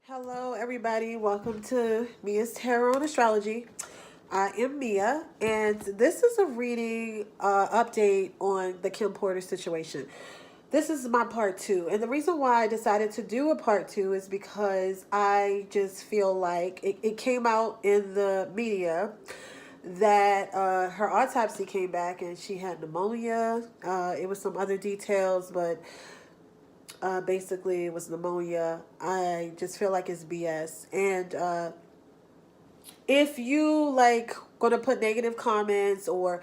Hello, everybody. Welcome to Mia's Tarot and Astrology. I am Mia, and this is a reading update on the Kim Porter situation. This is my part two, and the reason why I decided to do a part two is because I just feel like it came out in the media that her autopsy came back and she had pneumonia. It was some other details, but basically it was pneumonia. I just feel like it's BS. And if you like gonna put negative comments, or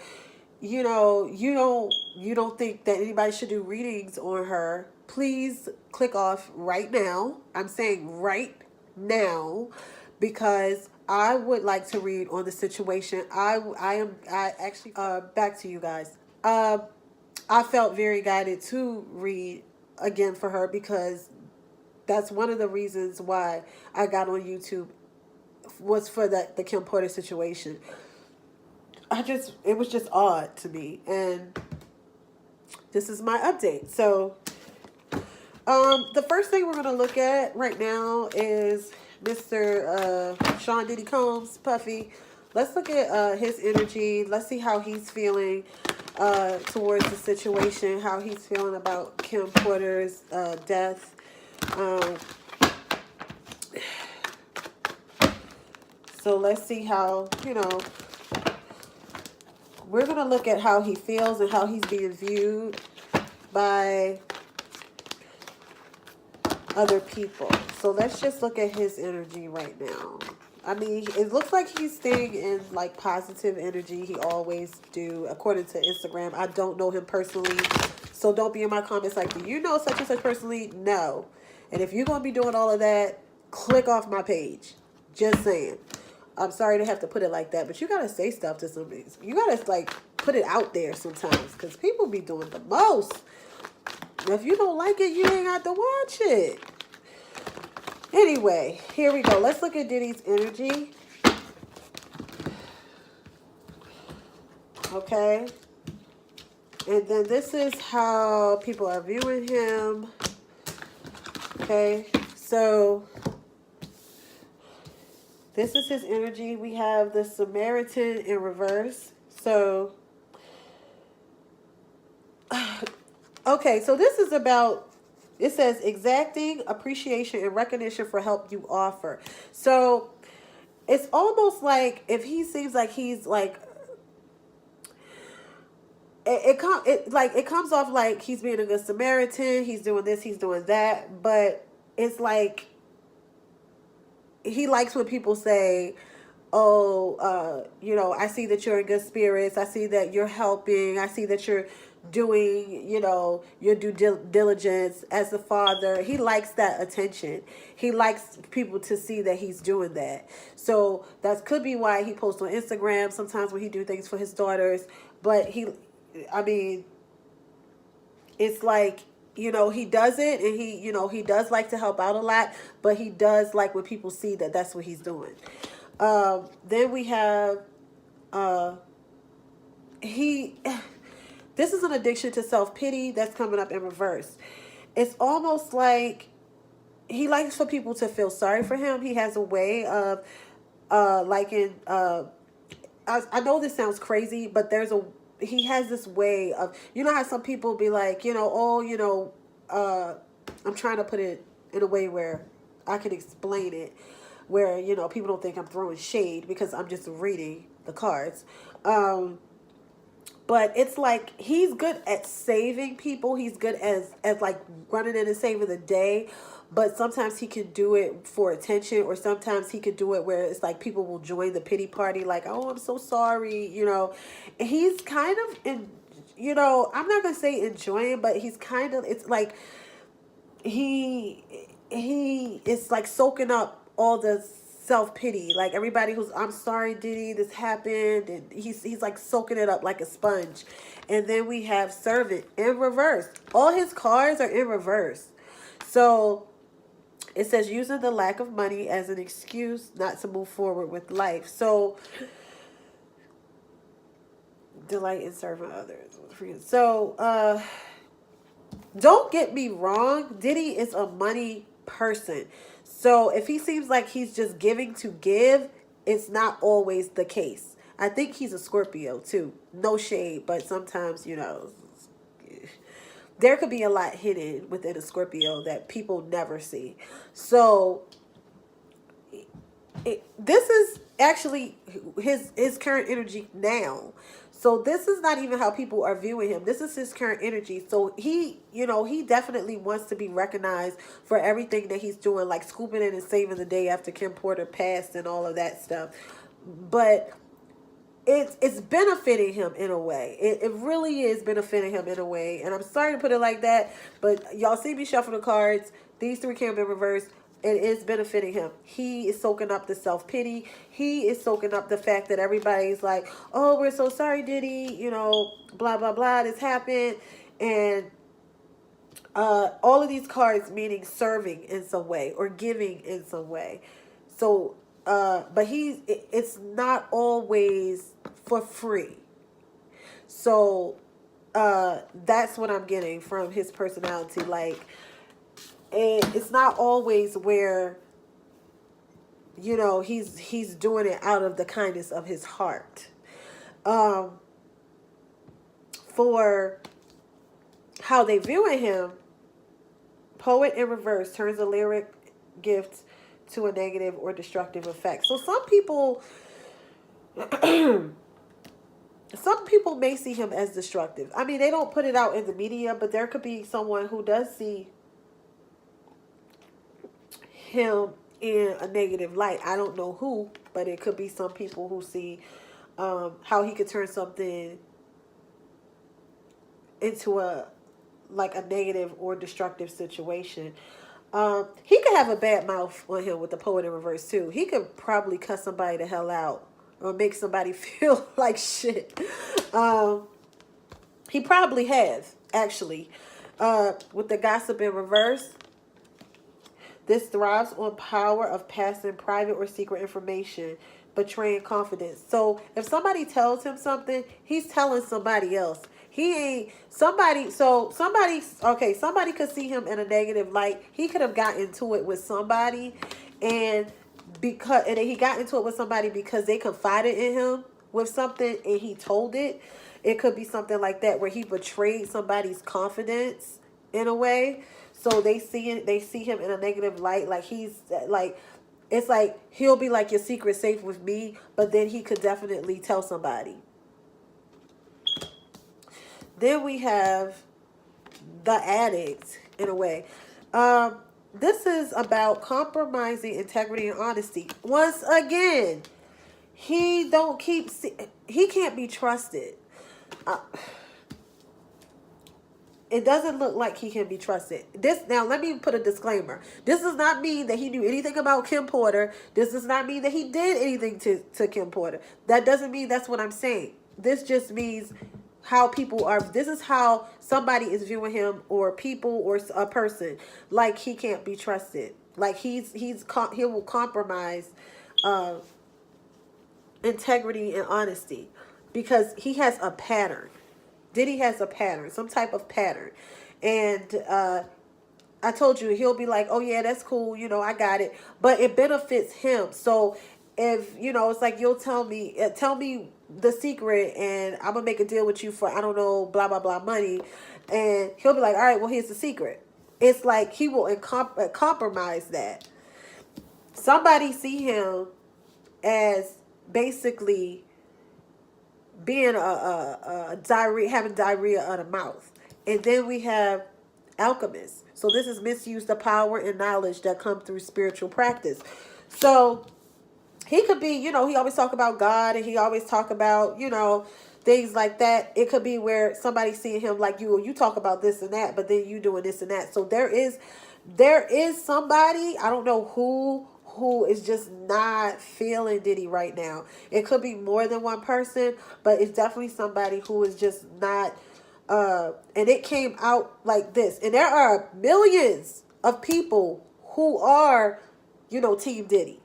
you don't think that anybody should do readings on her, please click off right now. I'm saying right now, because I would like to read on the situation. I actually back to you guys. I felt very guided to read again for her, because that's one of the reasons why I got on YouTube, was for the Kim Porter situation. It was just odd to me, and this is my update. So the first thing we're gonna look at right now is Mr. Sean Diddy Combs, Puffy. Let's look at his energy. Let's see how he's feeling towards the situation, how he's feeling about Kim Porter's death. So let's see how, we're going to look at how he feels and how he's being viewed by other people. So let's just look at his energy right now. I mean, it looks like he's staying in like positive energy. He always do, according to Instagram. I don't know him personally, so don't be in my comments like, do you know such and such personally? No. And if you're going to be doing all of that, click off my page. Just saying. I'm sorry to have to put it like that, but you got to say stuff to somebody. You got to like put it out there sometimes, because people be doing the most. If you don't like it, you ain't got to watch it. Anyway, here we go. Let's look at Diddy's energy. Okay. And then this is how people are viewing him. Okay. So this is his energy. We have the Samaritan in reverse. So, okay. So this is about, it says exacting appreciation and recognition for help you offer. So it's almost like if he seems like he's like, it comes off like he's being a good Samaritan. He's doing this, he's doing that. But it's like, he likes when people say, oh, I see that you're in good spirits. I see that you're helping. I see that you're doing, your due diligence as a father. He likes that attention. He likes people to see that he's doing that. So that could be why he posts on Instagram sometimes when he do things for his daughters. But it's like, he does it, and he does like to help out a lot, but he does like when people see that that's what he's doing. Then we have, this is an addiction to self-pity that's coming up in reverse. It's almost like he likes for people to feel sorry for him. He has a way of, I know this sounds crazy, but he has this way of, how some people be like, I'm trying to put it in a way where I can explain it, where, people don't think I'm throwing shade because I'm just reading the cards. But it's like he's good at saving people. He's good as like running in and saving the day. But sometimes he can do it for attention, or sometimes he could do it where it's like people will join the pity party, like, oh, I'm so sorry, He's kind of I'm not gonna say enjoying, but he's kind of, it's like he is like soaking up all the self-pity, like everybody who's, I'm sorry Diddy, this happened, and he's like soaking it up like a sponge. And then we have Servant in reverse. All his cards are in reverse. So it says using the lack of money as an excuse not to move forward with life. So delight in serving others. So don't get me wrong, Diddy is a money person. So if he seems like he's just giving to give, it's not always the case. I think he's a Scorpio too. No shade, but sometimes, there could be a lot hidden within a Scorpio that people never see. So this is actually his current energy now. So this is not even how people are viewing him. This is his current energy. So he definitely wants to be recognized for everything that he's doing, like scooping in and saving the day after Kim Porter passed and all of that stuff. But it's benefiting him in a way. It really is benefiting him in a way. And I'm sorry to put it like that, but y'all see me shuffle the cards. These three came in reverse. It is benefiting him. He is soaking up the self-pity. He is soaking up the fact that everybody's like, oh, we're so sorry, Diddy, blah, blah, blah, this happened. And all of these cards meaning serving in some way or giving in some way. So, but it's not always for free. So, that's what I'm getting from his personality. Like, it's not always where, he's doing it out of the kindness of his heart. For how they viewing him, poet in reverse turns a lyric gift to a negative or destructive effect. So some people may see him as destructive. I mean, they don't put it out in the media, but there could be someone who does see him in a negative light. I don't know who, but it could be some people who see how he could turn something into a negative or destructive situation. He could have a bad mouth on him with the poet in reverse too. He could probably cuss somebody the hell out or make somebody feel like shit. He probably has, actually. With the gossip in reverse, this thrives on power of passing private or secret information, betraying confidence. So if somebody tells him something, he's telling somebody else. He ain't somebody. So somebody could see him in a negative light. He could have gotten into it with somebody, and then he got into it with somebody because they confided in him with something and he told it. It could be something like that where he betrayed somebody's confidence in a way. So they see him in a negative light, like he's like, it's like he'll be like, your secret's safe with me, but then he could definitely tell somebody. Then we have the addict in a way. This is about compromising integrity and honesty. Once again, he can't be trusted. It doesn't look like he can be trusted. Now, let me put a disclaimer. This does not mean that he knew anything about Kim Porter. This does not mean that he did anything to Kim Porter. That doesn't mean that's what I'm saying. This just means how people are. This is how somebody is viewing him, or people, or a person, like he can't be trusted. Like he will compromise integrity and honesty because he has a pattern. Diddy has a pattern, some type of pattern. And I told you, he'll be like, oh yeah, that's cool, I got it. But it benefits him. So if, it's like, you'll tell me the secret and I'm going to make a deal with you for, I don't know, blah, blah, blah money. And he'll be like, all right, well, here's the secret. It's like he will compromise that. Somebody see him as basically being having diarrhea of the mouth. And then we have alchemists. So this is misuse the power and knowledge that come through spiritual practice. So he could be, he always talk about God, and he always talk about, things like that. It could be where somebody's seeing him like you talk about this and that, but then you doing this and that. So there is somebody, I don't know who is just not feeling Diddy right now. It could be more than one person, but it's definitely somebody who is just not, and it came out like this. And there are millions of people who are, Team Diddy.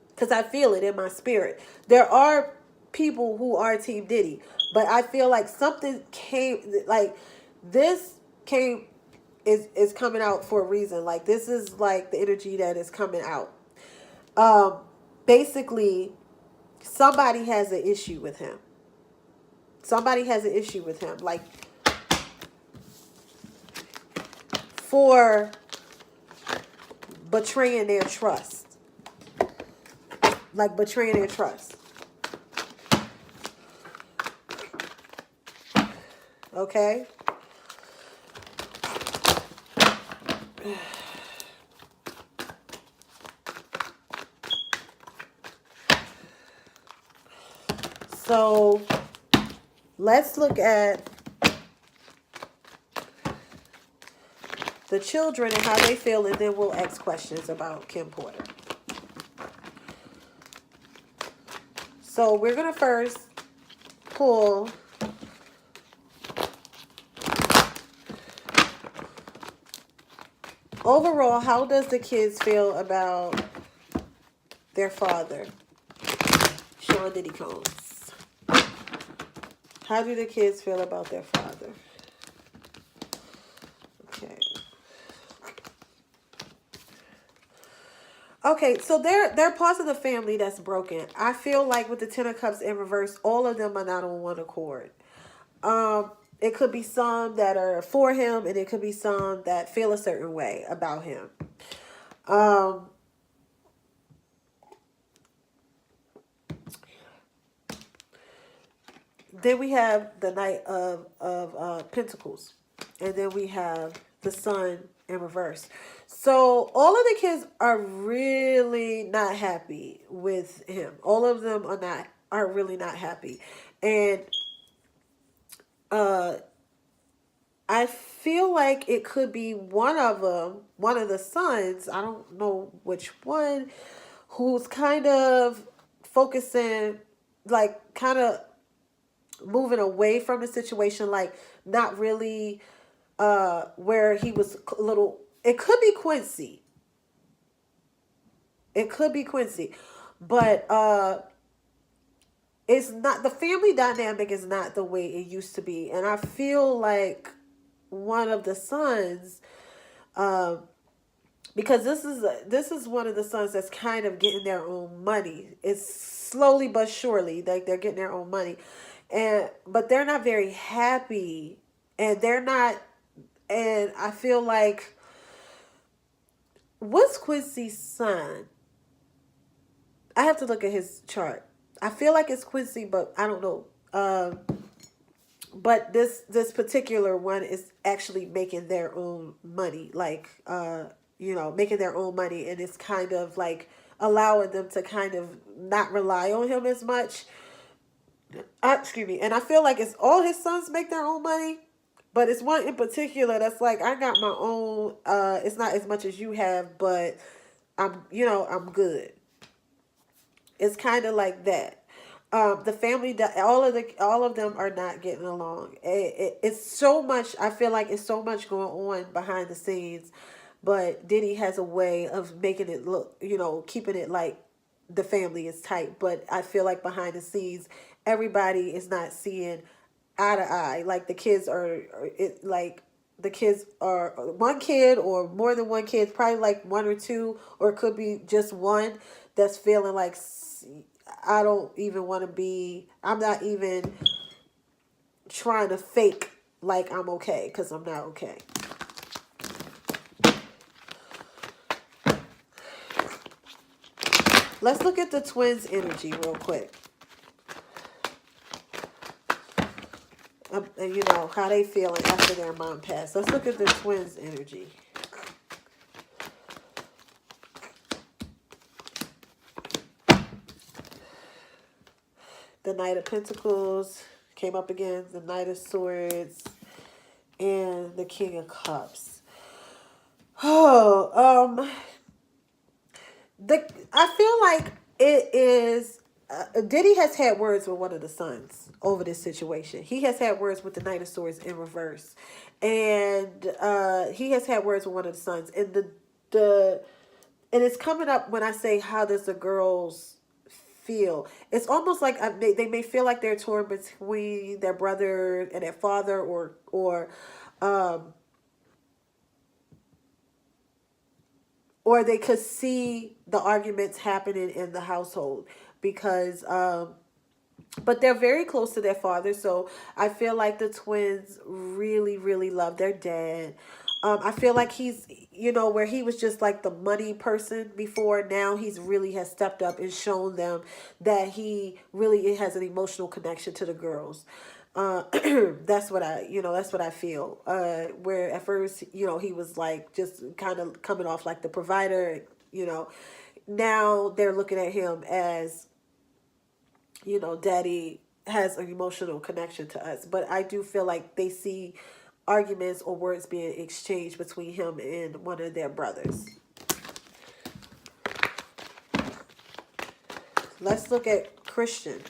Because I feel it in my spirit. There are people who are Team Diddy, but I feel like something came, like this came is coming out for a reason. Like, this is like the energy that is coming out. Basically, somebody has an issue with him. Somebody has an issue with him. Like, for betraying their trust. Like, betraying their trust. Okay? So, let's look at the children and how they feel, and then we'll ask questions about Kim Porter. So we're going to first pull overall, how does the kids feel about their father, Sean Diddy Combs? How do the kids feel about their father? Okay. Okay, so they're parts of the family that's broken. I feel like with the Ten of Cups in reverse, all of them are not on one accord. It could be some that are for him, and it could be some that feel a certain way about him. Then we have the Knight of Pentacles, and then we have the Sun in reverse. So all of the kids are really not happy with him. All of them are really not happy. And I feel like it could be one of them, one of the sons, I don't know which one, who's kind of focusing, like kind of moving away from the situation, like not really where he was a little. It could be Quincy. It could be Quincy. But it's not, the family dynamic is not the way it used to be. And I feel like one of the sons, because this is one of the sons that's kind of getting their own money. It's slowly but surely, like they're getting their own money. But they're not very happy, and they're not, and I feel like, what's Quincy's son? I have to look at his chart. I feel like it's Quincy, but I don't know. But this particular one is actually making their own money, like making their own money, and it's kind of like allowing them to kind of not rely on him as much. Excuse me. And I feel like it's all his sons make their own money, but it's one in particular that's like, I got my own. It's not as much as you have, but I'm good. It's kind of like that. The family, all of them are not getting along. It's so much. I feel like it's so much going on behind the scenes, but Diddy has a way of making it look, keeping it like the family is tight. But I feel like behind the scenes, everybody is not seeing eye to eye. Like the kids are one kid or more than one kid, probably like one or two, or it could be just one that's feeling like, I don't even want to be, I'm not even trying to fake like I'm okay, because I'm not okay. Let's look at the twins' energy real quick. And how they feeling after their mom passed. Let's look at the twins' energy. The Knight of Pentacles came up again, the Knight of Swords, and the King of Cups. I feel like it is, Diddy has had words with one of the sons over this situation. He has had words with the Knight of Swords in reverse. And he has had words with one of the sons. And and it's coming up when I say, how does the girls feel? It's almost like they may feel like they're torn between their brother and their father, or or they could see the arguments happening in the household because but they're very close to their father, so I feel like the twins really, really love their dad. I feel like he's, where he was just like the money person before, now he's really has stepped up and shown them that he really has an emotional connection to the girls. That's what I feel. Where at first, he was like just kind of coming off like the provider, now they're looking at him as, daddy has an emotional connection to us. But I do feel like they see arguments or words being exchanged between him and one of their brothers. Let's look at Christian.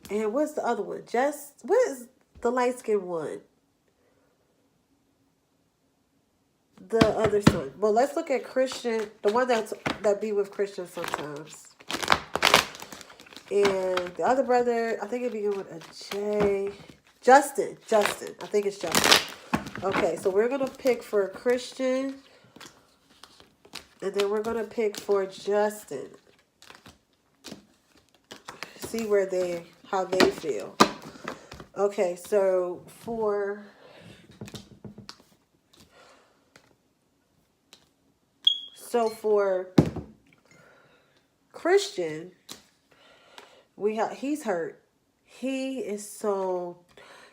And what's the other one? What is the light-skinned one? The other son. Well, let's look at Christian, the one that be with Christian sometimes. And the other brother, I think it begins with a J. Justin. I think it's Justin. Okay, so we're going to pick for Christian. And then we're going to pick for Justin. See how they feel. Okay, so for Christian, he's hurt.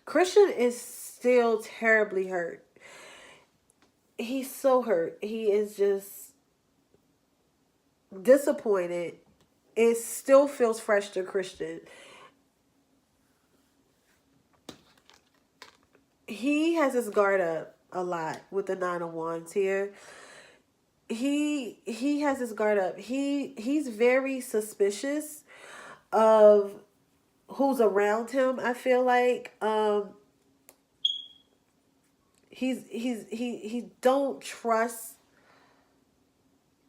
Christian is still terribly hurt. He's so hurt. He is just disappointed. It still feels fresh to Christian. He has his guard up a lot with the Nine of Wands here. He has his guard up. He's very suspicious of who's around him. I feel like he don't trust.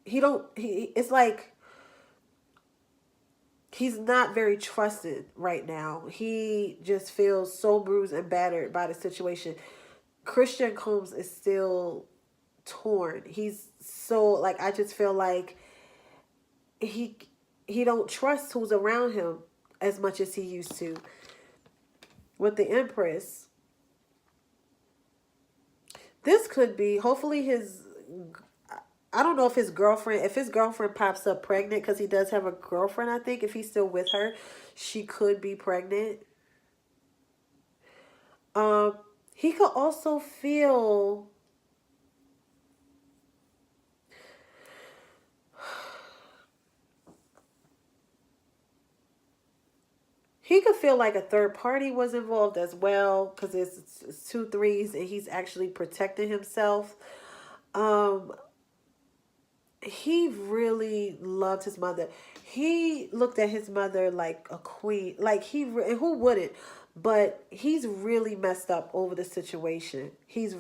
It's like he's not very trusted right now. He just feels so bruised and battered by the situation. Christian Combs is still torn. He's so, like, I just feel like he don't trust who's around him as much as he used to. With the Empress, this could be, hopefully I don't know if his girlfriend pops up pregnant, because he does have a girlfriend, I think. If he's still with her, she could be pregnant. He could also feel like a third party was involved as well, because it's 2 3s and he's actually protecting himself. He really loved his mother. He looked at his mother like a queen. Like, and who wouldn't? But he's really messed up over the situation. If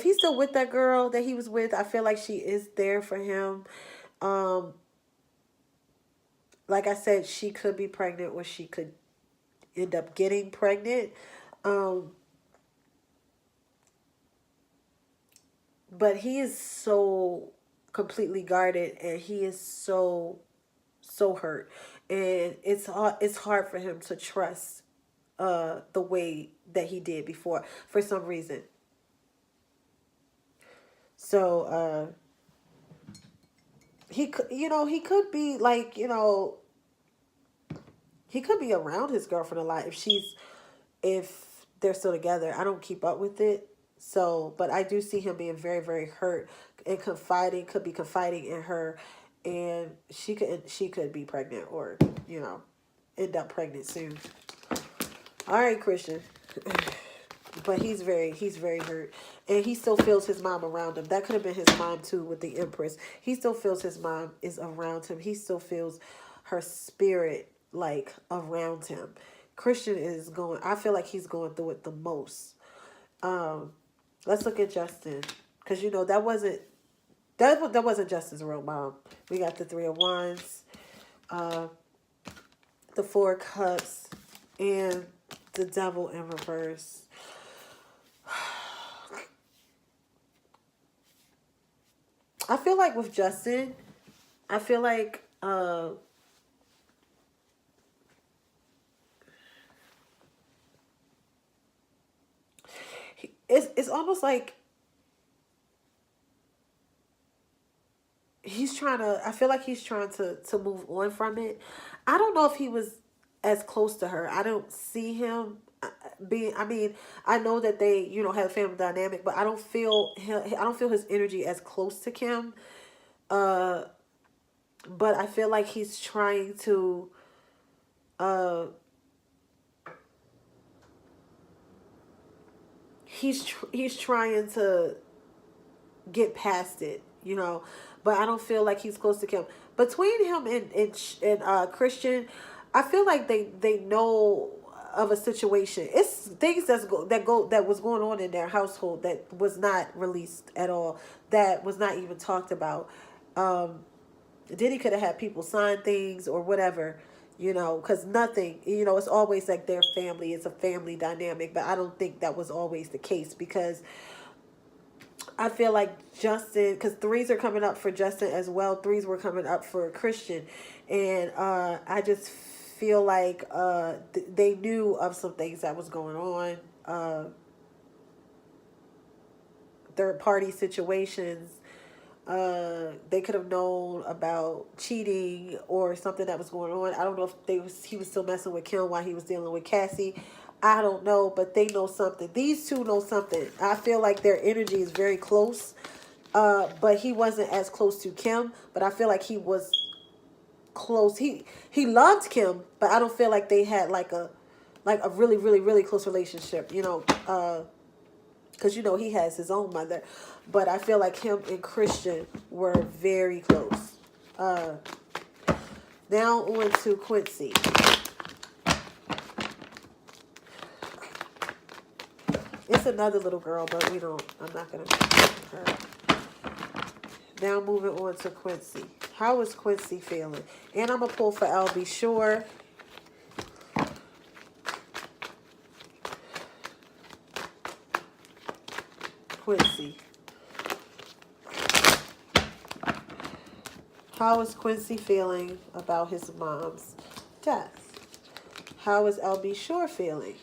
he's still with that girl that he was with, I feel like she is there for him. Like I said, she could be pregnant, or she could end up getting pregnant. But he is so completely guarded, and he is so hurt, and it's hard for him to trust the way that he did before for some reason. So he could be like, he could be around his girlfriend a lot if they're still together. I don't keep up with it. So, but I do see him being very, very hurt and could be confiding in her, and she could be pregnant, or, end up pregnant soon. All right, Christian. But he's very hurt, and he still feels his mom around him. That could have been his mom too, with the Empress. He still feels his mom is around him. He still feels her spirit, like, around him. Christian I feel like he's going through it the most. Let's look at Justin, because that wasn't Justin's real mom. We got the 3 of Wands, the 4 of Cups, and the Devil in reverse. I feel like with Justin, I feel like it's almost like he's trying to. I feel like he's trying to move on from it. I don't know if he was as close to her. I don't see him being. I mean, I know that they have a family dynamic, but I don't feel him. I don't feel his energy as close to Kim. Uh, but I feel like he's trying to. Uh, he's trying to get past it, but I don't feel like he's close to Kim. Between him and Christian, I feel like they know of a situation. It's things that was going on in their household that was not released at all, that was not even talked about. Diddy could have had people sign things or whatever, because nothing, it's always like their family. It's a family dynamic, but I don't think that was always the case, because I feel like Justin, because threes are coming up for Justin as well. Threes were coming up for Christian. And I just feel like they knew of some things that was going on. Third party situations. They could have known about cheating or something that was going on. I don't know if he was still messing with Kim while he was dealing with Cassie. I don't know, but they know something. These two know something. I feel like their energy is very close. But he wasn't as close to Kim, but I feel like he was close. He loved Kim, but I don't feel like they had like a really, really, really close relationship, because he has his own mother. But I feel like him and Christian were very close. Now on to Quincy. It's another little girl, but I'm not going to her. Now moving on to Quincy. How is Quincy feeling? And I'm going to pull for Al B. Sure. Quincy. How is Quincy feeling about his mom's death? How is Al B. Sure feeling?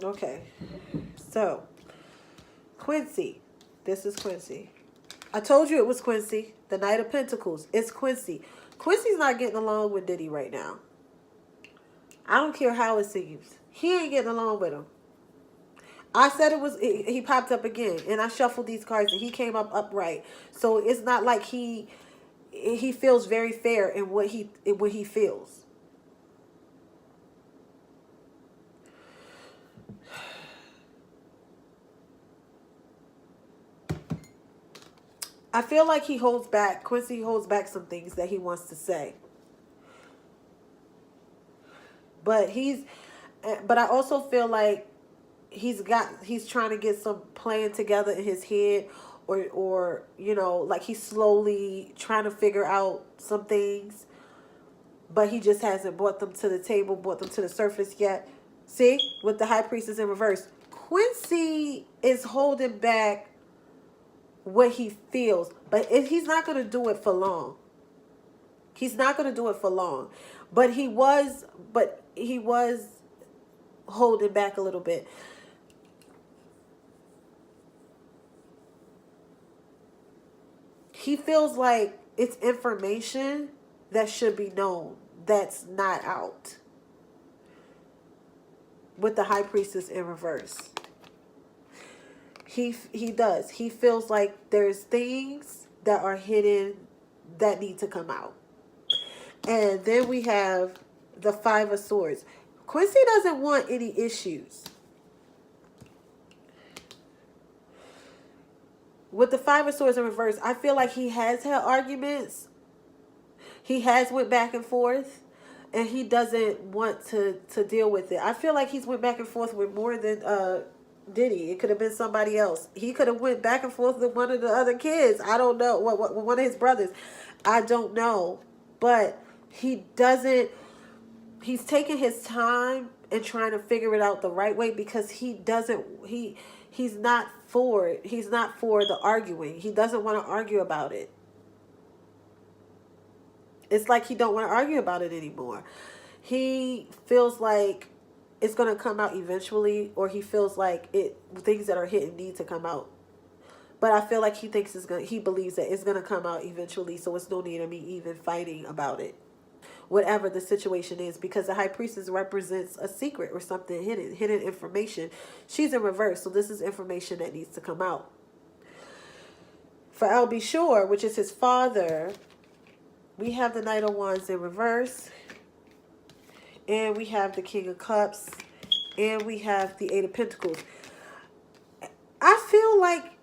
Okay, so Quincy, this is Quincy. I told you it was Quincy. The Knight of Pentacles. It's Quincy. Quincy's not getting along with Diddy right now. I don't care how it seems. He ain't getting along with him. I said it was, he popped up again, and I shuffled these cards, and he came up upright. So it's not like he feels very fair in what he feels. I feel like Quincy holds back some things that he wants to say. But I also feel like he's trying to get some plan together in his head, or like he's slowly trying to figure out some things, but he just hasn't brought them to the table, brought them to the surface yet. See, with the High Priestess in reverse, Quincy is holding back what he feels, but he's not going to do it for long. He's not going to do it for long, but he was holding back a little bit. He feels like it's information that should be known that's not out. With the High Priestess in reverse. He does. He feels like there's things that are hidden that need to come out. And then we have the Five of Swords. Quincy doesn't want any issues. With the Five of Swords in reverse, I feel like he has had arguments. He has went back and forth, and he doesn't want to deal with it. I feel like he's went back and forth with more than Diddy. It could have been somebody else. He could have went back and forth with one of the other kids. I don't know. One of his brothers. I don't know. But he doesn't. he's taking his time and trying to figure it out the right way, because he's not for it. He's not for the arguing. He doesn't want to argue about it. It's like he don't want to argue about it anymore. He feels like it's going to come out eventually, or he feels like things that are hidden need to come out. But I feel like he believes that it's going to come out eventually, so it's no need of me even fighting about it, whatever the situation is, because the high priestess represents a secret or something hidden information. She's in reverse, so this is information that needs to come out. For LB Shore, which is his father, we have the Knight of Wands in reverse, and we have the King of Cups, and we have the Eight of Pentacles. I feel like